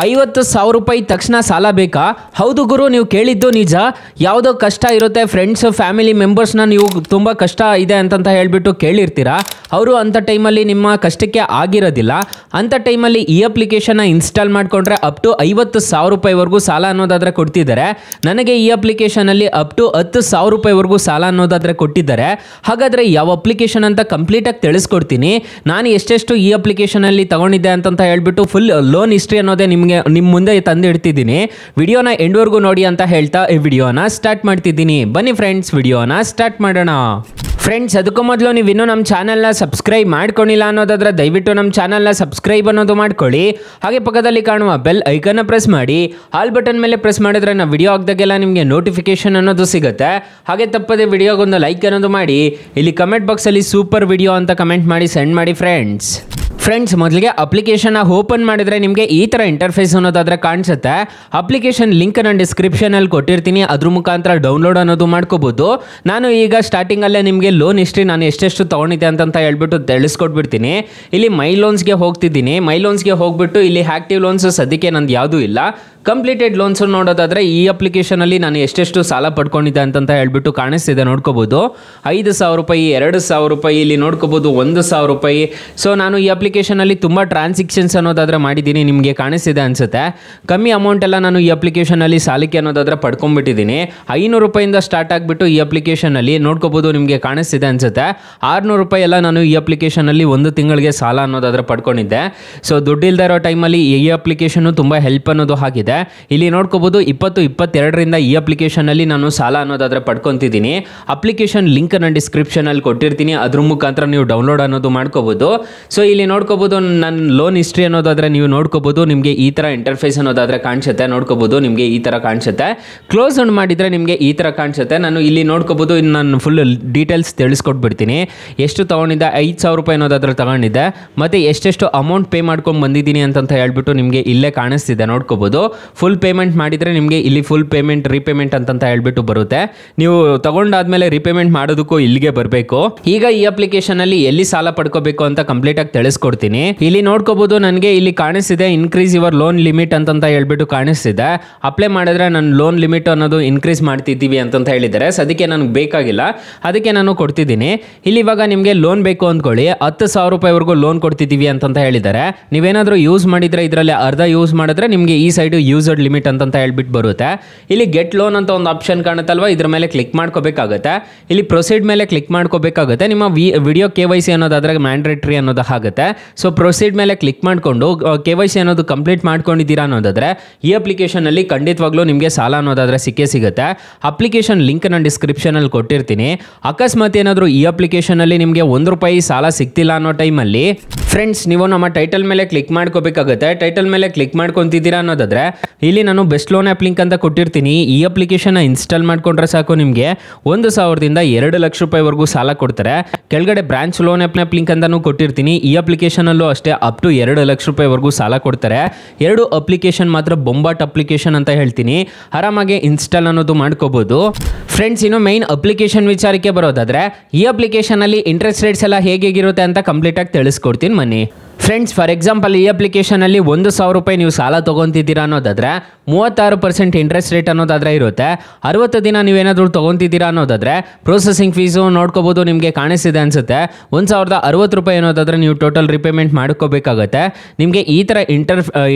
50,000 ರೂಪಾಯಿ ತಕ್ಷಣ ಸಾಲ ಬೇಕಾ? ಹೌದು ಗುರು, ನೀವು ಕೇಳಿದ್ದು ನಿಜ. ಯಾವುದೋ ಕಷ್ಟ ಇರುತ್ತೆ, ಫ್ರೆಂಡ್ಸ್ ಫ್ಯಾಮಿಲಿ ಮೆಂಬರ್ಸ್ನ ನೀವು ತುಂಬ ಕಷ್ಟ ಇದೆ ಅಂತಂತ ಹೇಳಿಬಿಟ್ಟು ಕೇಳಿರ್ತೀರಾ. ಅವರು ಅಂಥ ಟೈಮಲ್ಲಿ ನಿಮ್ಮ ಕಷ್ಟಕ್ಕೆ ಆಗಿರೋದಿಲ್ಲ. ಅಂಥ ಟೈಮಲ್ಲಿ ಈ ಅಪ್ಲಿಕೇಶನ್ನ ಇನ್ಸ್ಟಾಲ್ ಮಾಡಿಕೊಂಡ್ರೆ ಅಪ್ ಟು 50,000 ರೂಪಾಯಿವರೆಗೂ ಸಾಲ ಅನ್ನೋದಾದರೆ ಕೊಡ್ತಿದ್ದಾರೆ. ನನಗೆ ಈ ಅಪ್ಲಿಕೇಶನಲ್ಲಿ ಅಪ್ ಟು 10,000 ರೂಪಾಯಿವರೆಗೂ ಸಾಲ ಅನ್ನೋದಾದರೆ ಕೊಟ್ಟಿದ್ದಾರೆ. ಹಾಗಾದರೆ ಯಾವ ಅಪ್ಲಿಕೇಶನ್ ಅಂತ ಕಂಪ್ಲೀಟಾಗಿ ತಿಳಿಸ್ಕೊಡ್ತೀನಿ. ನಾನು ಎಷ್ಟೆಷ್ಟು ಈ ಅಪ್ಲಿಕೇಶನಲ್ಲಿ ತಗೊಂಡಿದ್ದೆ ಅಂತಂತ ಹೇಳ್ಬಿಟ್ಟು ಫುಲ್ ಲೋನ್ ಹಿಸ್ಟ್ರಿ ಅನ್ನೋದೇ ನಿಮ್ಮ ಮುಂದೆ ತಂದು ಇಡ್ತಿದ್ದೀನಿ. ವಿಡಿಯೋನ ಎಂಡ್ವರೆಗೂ ನೋಡಿ ಅಂತ ಹೇಳ್ತಾ ಈ ವಿಡಿಯೋನ ಸ್ಟಾರ್ಟ್ ಮಾಡ್ತಿದ್ದೀನಿ. ಬನ್ನಿ ಫ್ರೆಂಡ್ಸ್, ವಿಡಿಯೋನ ಸ್ಟಾರ್ಟ್ ಮಾಡೋಣ. ಫ್ರೆಂಡ್ಸ್, ಅದಕ್ಕೂ ಮೊದಲು ನೀವು ಇನ್ನೂ ನಮ್ಮ ಚಾನಲ್ನ ಸಬ್ಸ್ಕ್ರೈಬ್ ಮಾಡ್ಕೊಂಡಿಲ್ಲ ಅನ್ನೋದಾದ್ರೆ ದಯವಿಟ್ಟು ನಮ್ಮ ಚಾನಲ್ನ ಸಬ್ಸ್ಕ್ರೈಬ್ ಅನ್ನೋದು ಮಾಡ್ಕೊಳ್ಳಿ. ಹಾಗೆ ಪಕ್ಕದಲ್ಲಿ ಕಾಣುವ ಬೆಲ್ ಐಕನ್ನ ಪ್ರೆಸ್ ಮಾಡಿ. ಆಲ್ ಬಟನ್ ಮೇಲೆ ಪ್ರೆಸ್ ಮಾಡಿದ್ರೆ ನಾವು ವಿಡಿಯೋ ಹಾಕಿದಾಗೆಲ್ಲ ನಿಮಗೆ ನೋಟಿಫಿಕೇಶನ್ ಅನ್ನೋದು ಸಿಗುತ್ತೆ. ಹಾಗೆ ತಪ್ಪದೆ ವಿಡಿಯೋಗೊಂದು ಲೈಕ್ ಅನ್ನೋದು ಮಾಡಿ. ಇಲ್ಲಿ ಕಮೆಂಟ್ ಬಾಕ್ಸಲ್ಲಿ ಸೂಪರ್ ವಿಡಿಯೋ ಅಂತ ಕಮೆಂಟ್ ಮಾಡಿ ಸೆಂಡ್ ಮಾಡಿ ಫ್ರೆಂಡ್ಸ್. ಮೊದಲಿಗೆ ಅಪ್ಲಿಕೇಶನ್ನ ಓಪನ್ ಮಾಡಿದರೆ ನಿಮಗೆ ಈ ಥರ ಇಂಟರ್ಫೇಸ್ ಅನ್ನೋದಾದರೆ ಕಾಣಿಸುತ್ತೆ. ಅಪ್ಲಿಕೇಶನ್ ಲಿಂಕ್ ನಾನು ಡಿಸ್ಕ್ರಿಪ್ಷನಲ್ಲಿ ಕೊಟ್ಟಿರ್ತೀನಿ, ಅದ್ರ ಮುಖಾಂತರ ಡೌನ್ಲೋಡ್ ಅನ್ನೋದು ಮಾಡ್ಕೋಬೋದು. ನಾನು ಈಗ ಸ್ಟಾರ್ಟಿಂಗಲ್ಲೇ ನಿಮಗೆ ಲೋನ್ ಹಿಸ್ಟ್ರಿ ನಾನು ಎಷ್ಟೆಷ್ಟು ತೊಗೊಂಡಿದ್ದೆ ಅಂತ ಹೇಳ್ಬಿಟ್ಟು ತಿಳಿಸ್ಕೊಟ್ಬಿಡ್ತೀನಿ. ಇಲ್ಲಿ ಮೈ ಲೋನ್ಸ್ಗೆ ಹೋಗ್ತಿದ್ದೀನಿ. ಮೈ ಲೋನ್ಸ್ಗೆ ಹೋಗ್ಬಿಟ್ಟು ಇಲ್ಲಿ ಆ್ಯಕ್ಟಿವ್ ಲೋನ್ಸ್ ಸದ್ಯಕ್ಕೆ ನಂದು ಯಾವುದೂ ಇಲ್ಲ. ಕಂಪ್ಲೀಟೆಡ್ ಲೋನ್ಸ್ ನೋಡೋದಾದರೆ ಈ ಅಪ್ಲಿಕೇಶನಲ್ಲಿ ನಾನು ಎಷ್ಟೆಷ್ಟು ಸಾಲ ಪಡ್ಕೊಂಡಿದ್ದೆ ಅಂತಂತ ಹೇಳ್ಬಿಟ್ಟು ಕಾಣಿಸ್ತಿದೆ, ನೋಡ್ಕೋಬೋದು. 5,000 ರೂಪಾಯಿ, 2,000 ರೂಪಾಯಿ, ಇಲ್ಲಿ ನೋಡ್ಕೋಬೋದು 1,000 ರೂಪಾಯಿ. ಸೊ ನಾನು ಈ ಅಪ್ಲಿಕೇಶನಲ್ಲಿ ತುಂಬ ಟ್ರಾನ್ಸಾಕ್ಷನ್ಸ್ ಅನ್ನೋದಾದರೆ ಮಾಡಿದ್ದೀನಿ, ನಿಮಗೆ ಕಾಣಿಸ್ತಿದೆ ಅನಿಸುತ್ತೆ. ಕಮ್ಮಿ ಅಮೌಂಟ್ ಎಲ್ಲ ನಾನು ಈ ಅಪ್ಲಿಕೇಶನಲ್ಲಿ ಸಾಲಕ್ಕೆ ಅನ್ನೋದಾದರೆ ಪಡ್ಕೊಂಡ್ಬಿಟ್ಟಿದ್ದೀನಿ. 500 ರೂಪಾಯಿಂದ ಸ್ಟಾರ್ಟ್ ಆಗಿಬಿಟ್ಟು ಈ ಅಪ್ಲಿಕೇಶನಲ್ಲಿ ನೋಡ್ಕೋಬೋದು, ನಿಮಗೆ ಕಾಣಿಸ್ತಿದೆ ಅನಿಸುತ್ತೆ. 600 ರೂಪಾಯಿ ಎಲ್ಲ ನಾನು ಈ ಅಪ್ಲಿಕೇಶನಲ್ಲಿ ಒಂದು ತಿಂಗಳಿಗೆ ಸಾಲ ಅನ್ನೋದಾದರೆ ಪಡ್ಕೊಂಡಿದ್ದೆ. ಸೊ ದುಡ್ಡಿಲ್ಲದೆ ಇರೋ ಟೈಮಲ್ಲಿ ಈ ಅಪ್ಲಿಕೇಶನ್ನು ತುಂಬ ಹೆಲ್ಪ್ ಅನ್ನೋದು ಆಗಿದೆ. ಇಲ್ಲಿ ನೋಡ್ಕೋಬಹುದು 2022ರಿಂದ ಈ ಅಪ್ಲಿಕೇಶನ್ ಅಲ್ಲಿ ನಾನು ಸಾಲ ಅನ್ನೋದಾದ್ರೆ ಪಡ್ಕೊಂತಿದ್ದೀನಿ. ಅಪ್ಲಿಕೇಶನ್ ಲಿಂಕ್ ನಾನು ಡಿಸ್ಕ್ರಿಪ್ಷನ್ ಅಲ್ಲಿ ಕೊಟ್ಟಿರ್ತೀನಿ, ಅದ್ರ ಮುಖಾಂತರ ನೀವು ಡೌನ್ಲೋಡ್ ಅನ್ನೋದು ಮಾಡ್ಕೋಬಹುದು. ಸೊ ಇಲ್ಲಿ ನೋಡ್ಕೋಬಹುದು ನನ್ನ ಲೋನ್ ಹಿಸ್ಟ್ರಿ ಅನ್ನೋದಾದ್ರೆ ನೀವು ನೋಡ್ಕೋಬಹುದು, ನಿಮಗೆ ಈ ತರ ಇಂಟರ್ಫೇಸ್ ಅನ್ನೋದಾದ್ರೆ ಕಾಣಿಸುತ್ತೆ. ನೋಡ್ಕೋಬಹುದು, ನಿಮಗೆ ಈ ತರ ಕಾಣಿಸುತ್ತೆ. ಕ್ಲೋಸ್ ಮಾಡಿದ್ರೆ ನಿಮಗೆ ಈ ತರ ಕಾಣಿಸುತ್ತೆ. ನಾನು ಇಲ್ಲಿ ನೋಡ್ಕೋಬಹುದು, ನಾನು ಫುಲ್ ಡೀಟೇಲ್ಸ್ ತಿಳಿಸ್ಕೊಟ್ಬಿಡ್ತೀನಿ. ಎಷ್ಟು ತಗೊಂಡಿದ್ದೆ, 5,000 ರೂಪಾಯಿ ಅನ್ನೋದಾದ್ರೆ ತಗೊಂಡಿದ್ದೆ, ಮತ್ತೆ ಎಷ್ಟೆಷ್ಟು ಅಮೌಂಟ್ ಪೇ ಮಾಡ್ಕೊಂಡು ಬಂದಿದ್ದೀನಿ ಅಂತ ಹೇಳ್ಬಿಟ್ಟು ನಿಮಗೆ ಇಲ್ಲೇ ಕಾಣಿಸ್ತಿದೆ, ನೋಡ್ಕೋಬಹುದು. ಫುಲ್ ಪೇಮೆಂಟ್ ಮಾಡಿದರೆ ನಿಮಗೆ ಇಲ್ಲಿ ಫುಲ್ ಪೇಮೆಂಟ್ ರೀಪೇಮೆಂಟ್ ಅಂತ ಹೇಳ್ಬಿಟ್ಟು ಬರುತ್ತೆ. ನೀವು ತಗೊಂಡಾದ್ಮೇಲೆ ರೀಪೇಮೆಂಟ್ ಮಾಡೋದಕ್ಕೂ ಇಲ್ಲಿಗೆ ಬರಬೇಕು. ಈಗ ಈ ಅಪ್ಲಿಕೇಶನ್ ಅಲ್ಲಿ ಎಲ್ಲಿ ಸಾಲ ಪಡ್ಕೋಬೇಕು ಅಂತ ಕಂಪ್ಲೀಟ್ ಆಗಿ ತಿಳಿಸ್ಕೊಡ್ತೀನಿ. ಇಲ್ಲಿ ನೋಡ್ಕೋಬಹುದು, ನನಗೆ ಇಲ್ಲಿ ಕಾಣಿಸ್ತಿದೆ ಇನ್ಕ್ರೀಸ್ ಯುವರ್ ಲೋನ್ ಲಿಮಿಟ್ ಅಂತ ಹೇಳ್ಬಿಟ್ಟು ಕಾಣಿಸ್ತಿದೆ. ಅಪ್ಲೈ ಮಾಡಿದ್ರೆ ನನ್ನ ಲೋನ್ ಲಿಮಿಟ್ ಅನ್ನೋದು ಇನ್ಕ್ರೀಸ್ ಮಾಡ್ತಿದ್ದೀವಿ ಅಂತ ಹೇಳಿದ್ದಾರೆ. ಅದಕ್ಕೆ ನನಗೆ ಬೇಕಾಗಿಲ್ಲ, ಅದಕ್ಕೆ ನಾನು ಕೊಡ್ತಿದ್ದೀನಿ. ಇಲ್ಲಿ ಇವಾಗ ನಿಮಗೆ ಲೋನ್ ಬೇಕು ಅಂದ್ಕೊಳ್ಳಿ, 10,000 ರೂಪಾಯಿವರೆಗೂ ಲೋನ್ ಕೊಡ್ತಿದ್ದೀವಿ ಅಂತ ಹೇಳಿದ್ದಾರೆ. ನೀವೇನಾದರೂ ಯೂಸ್ ಮಾಡಿದ್ರೆ ಇದರಲ್ಲಿ ಅರ್ಧ ಯೂಸ್ ಮಾಡಿದ್ರೆ ನಿಮಗೆ ಈ ಸೈಡ್ ಯೂಸರ್ ಲಿಮಿಟ್ ಅಂತ ಹೇಳ್ಬಿಟ್ಟು ಬರುತ್ತೆ. ಇಲ್ಲಿ ಗೆಟ್ ಲೋನ್ ಅಂತ ಒಂದು ಆಪ್ಷನ್ ಕಾಣುತ್ತಲ್ವಾ, ಇದ್ರ ಮೇಲೆ ಕ್ಲಿಕ್ ಮಾಡ್ಕೋಬೇಕಾಗುತ್ತೆ. ಇಲ್ಲಿ ಪ್ರೊಸೀಡ್ ಮೇಲೆ ಕ್ಲಿಕ್ ಮಾಡ್ಕೋಬೇಕಾಗುತ್ತೆ. ನಿಮ್ಮ ವಿಡಿಯೋ KYC ಅನ್ನೋದಾದ್ರೆ ಮ್ಯಾಂಡೇಟರಿ ಅನ್ನೋದು ಆಗುತ್ತೆ. ಸೊ ಪ್ರೊಸೀಡ್ ಮೇಲೆ ಕ್ಲಿಕ್ ಮಾಡಿಕೊಂಡು KYC ಅನ್ನೋದು ಕಂಪ್ಲೀಟ್ ಮಾಡ್ಕೊಂಡಿದ್ದೀರಾ ಅನ್ನೋದಾದ್ರೆ ಈ ಅಪ್ಲಿಕೇಶನ್ ಅಲ್ಲಿ ಖಂಡಿತವಾಗ್ಲೂ ನಿಮಗೆ ಸಾಲ ಅನ್ನೋದಾದ್ರೆ ಸಿಕ್ಕೇ ಸಿಗುತ್ತೆ. ಅಪ್ಲಿಕೇಶನ್ ಲಿಂಕ್ ನಾನು ಡಿಸ್ಕ್ರಿಪ್ಷನ್ ಅಲ್ಲಿ ಕೊಟ್ಟಿರ್ತೀನಿ. ಅಕಸ್ಮಾತ್ ಏನಾದರೂ ಈ ಅಪ್ಲಿಕೇಶನ್ ಅಲ್ಲಿ ನಿಮಗೆ ₹1 ಸಾಲ ಸಿಗ್ತಿಲ್ಲ ಅನ್ನೋ ಟೈಮಲ್ಲಿ ಫ್ರೆಂಡ್ಸ್, ನೀವು ನಮ್ಮ ಟೈಟಲ್ ಮೇಲೆ ಕ್ಲಿಕ್ ಮಾಡ್ಕೋಬೇಕಾಗುತ್ತೆ. ಟೈಟಲ್ ಮೇಲೆ ಕ್ಲಿಕ್ ಮಾಡ್ಕೊಂತಿದ್ದೀರಾ ಅನ್ನೋದಾದ್ರೆ ಇಲ್ಲಿ ನಾನು ಬೆಸ್ಟ್ ಲೋನ್ ಆ್ಯಪ್ ಲಿಂಕ್ ಅಂತ ಕೊಟ್ಟಿರ್ತೀನಿ. ಈ ಅಪ್ಲಿಕೇಶನ್ನ ಇನ್ಸ್ಟಾಲ್ ಮಾಡ್ಕೊಂಡ್ರೆ ಸಾಕು, ನಿಮಗೆ 1,000ದಿಂದ 2 ಲಕ್ಷ ರೂಪಾಯಿವರೆಗೂ ಸಾಲ ಕೊಡ್ತಾರೆ. ಕೆಳಗಡೆ ಬ್ರಾಂಚ್ ಲೋನ್ ಆ್ಯಪ್ ಲಿಂಕ್ ಅಂತಾನು ಕೊಟ್ಟಿರ್ತೀನಿ. ಈ ಅಪ್ಲಿಕೇಶನಲ್ಲೂ ಅಷ್ಟೇ ಅಪ್ ಟು 2 ಲಕ್ಷ ರೂಪಾಯಿವರೆಗೂ ಸಾಲ ಕೊಡ್ತಾರೆ. 2 ಅಪ್ಲಿಕೇಶನ್ ಮಾತ್ರ ಬೊಂಬಾಟ್ ಅಪ್ಲಿಕೇಶನ್ ಅಂತ ಹೇಳ್ತೀನಿ, ಆರಾಮಾಗಿ ಇನ್ಸ್ಟಾಲ್ ಅನ್ನೋದು ಮಾಡ್ಕೋಬಹುದು. ಫ್ರೆಂಡ್ಸ್, ಇನ್ನು ಮೈನ್ ಅಪ್ಲಿಕೇಶನ್ ವಿಚಾರಕ್ಕೆ ಬರೋದಾದ್ರೆ ಈ ಅಪ್ಲಿಕೇಶನ್ ಅಲ್ಲಿ ಇಂಟ್ರೆಸ್ಟ್ ರೇಟ್ಸ್ ಎಲ್ಲ ಹೇಗಿರುತ್ತೆ ಅಂತ ಕಂಪ್ಲೀಟ್ ಆಗಿ ತಿಳಿಸ್ಕೊಡ್ತೀನಿ ಬನ್ನಿ. ಫ್ರೆಂಡ್ಸ್, ಫಾರ್ ಎಕ್ಸಾಂಪಲ್ ಈ ಅಪ್ಲಿಕೇಶನಲ್ಲಿ 1,000 ರೂಪಾಯಿ ನೀವು ಸಾಲ ತೊಗೊತಿದ್ದೀರಾ ಅನ್ನೋದಾದ್ರೆ 36% ಇಂಟ್ರೆಸ್ಟ್ ರೇಟ್ ಅನ್ನೋದಾದ್ರೆ ಇರುತ್ತೆ. 60 ದಿನ ನೀವೇನಾದರೂ ತೊಗೊತಿದ್ದೀರಾ ಅನ್ನೋದಾದ್ರೆ ಪ್ರೊಸೆಸಿಂಗ್ ಫೀಸು ನೋಡ್ಕೋಬೋದು, ನಿಮಗೆ ಕಾಣಿಸ್ತಿದೆ ಅನಿಸುತ್ತೆ. 1,060 ರೂಪಾಯಿ ಅನ್ನೋದಾದ್ರೆ ನೀವು ಟೋಟಲ್ ರಿಪೇಮೆಂಟ್ ಮಾಡ್ಕೋಬೇಕಾಗುತ್ತೆ. ನಿಮಗೆ ಈ ಥರ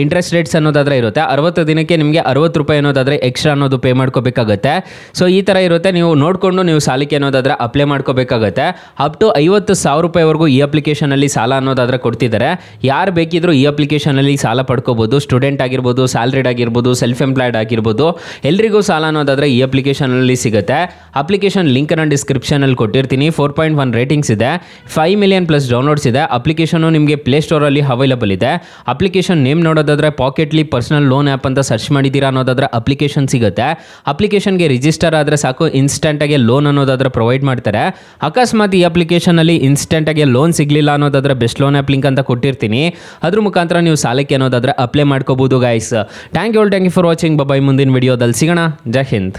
ಇಂಟ್ರೆಸ್ಟ್ ರೇಟ್ಸ್ ಅನ್ನೋದಾದ್ರೆ ಇರುತ್ತೆ. 60 ದಿನಕ್ಕೆ ನಿಮಗೆ 60 ರೂಪಾಯಿ ಅನ್ನೋದಾದ್ರೆ ಎಕ್ಸ್ಟ್ರಾ ಅನ್ನೋದು ಪೇ ಮಾಡ್ಕೋಬೇಕಾಗುತ್ತೆ. ಸೊ ಈ ಥರ ಇರುತ್ತೆ, ನೀವು ನೋಡಿಕೊಂಡು ನೀವು ಸಾಲಕ್ಕೆ ಅನ್ನೋದಾದ್ರೆ ಅಪ್ಲೈ ಮಾಡ್ಕೋಬೇಕಾಗುತ್ತೆ. ಅಪ್ ಟು 50,000 ರೂಪಾಯಿವರೆಗೂ ಈ ಅಪ್ಲಿಕೇಶನಲ್ಲಿ ಸಾಲ ಅನ್ನೋದಾದ್ರೆ ಕೊಡ್ತಿದ್ದಾರೆ. ಯಾರು ಬೇಕಿದ್ರು ಈ ಅಪ್ಲಿಕೇಶನ್ ಅಲ್ಲಿ ಸಾಲ ಪಡ್ಕೋಬಹುದು. ಸ್ಟೂಡೆಂಟ್ ಆಗಿರ್ಬೋದು, ಸ್ಯಾಲರಿಡ್ ಆಗಿರ್ಬೋದು, ಸೆಲ್ಫ್ ಎಂಪ್ಲಾಯ್ಡ್ ಆಗಿರ್ಬೋದು, ಎಲ್ರಿಗೂ ಸಾಲ ಅನ್ನೋದಾದ್ರೆ ಈ ಅಪ್ಲಿಕೇಶನ್ ಅಲ್ಲಿ ಸಿಗುತ್ತೆ. ಅಪ್ಲಿಕೇಶನ್ ಲಿಂಕ್ ನಾನು ಡಿಸ್ಕ್ರಿಪ್ಷನ್ ಅಲ್ಲಿ ಕೊಟ್ಟಿರ್ತೀನಿ. 4.1 ರೇಟಿಂಗ್ಸ್ ಇದೆ, 5 ಮಿಲಿಯನ್ ಪ್ಲಸ್ ಡೌನ್ಲೋಡ್ಸ್ ಇದೆ. ಅಪ್ಲಿಕೇಶನ್ ನಿಮಗೆ ಪ್ಲೇ ಸ್ಟೋರ್ ಅಲ್ಲಿ ಅವೈಲೇಬಲ್ ಇದೆ. ಅಪ್ಲಿಕೇಶನ್ ನೇಮ್ ನೋಡೋದಾದ್ರೆ ಪಾಕೆಟ್ಲಿ ಪರ್ಸನಲ್ ಲೋನ್ ಆ್ಯಪ್ ಅಂತ ಸರ್ಚ್ ಮಾಡಿದ್ದೀರಾ ಅನ್ನೋದಾದ್ರೆ ಅಪ್ಲಿಕೇಶನ್ ಸಿಗುತ್ತೆ. ಅಪ್ಲಿಕೇಶನ್ಗೆ ರಿಜಿಸ್ಟರ್ ಆದರೆ ಸಾಕು, ಇನ್ಸ್ಟೆಂಟ್ ಆಗಿ ಲೋನ್ ಅನ್ನೋದಾದ್ರೆ ಪ್ರೊವೈಡ್ ಮಾಡ್ತಾರೆ. ಅಕಸ್ಮಾತ್ ಈ ಅಪ್ಲಿಕೇಶನ್ ಅಲ್ಲಿ ಇನ್ಸ್ಟೆಂಟ್ ಆಗಿ ಲೋನ್ ಸಿಗ್ಲಿಲ್ಲ ಅನ್ನೋದಾದ್ರೆ ಬೆಸ್ಟ್ ಲೋನ್ ಆ್ಯಪ್ ಲಿಂಕ್ ಅಂತ ಕೊಟ್ಟಿರ್ತೀನಿ, ಅದ್ರ ಮುಖಾಂತರ ನೀವು ಸಾಲಕ್ಕೆ ಅನ್ನೋದಾದ್ರೆ ಅಪ್ಲೈ ಮಾಡ್ಕೋಬಹುದು guys. Thank you for watching. Bye, ಮುಂದಿನ ವಿಡಿಯೋದಲ್ಲಿ ಸಿಗೋಣ. ಜೈ ಹಿಂದ್.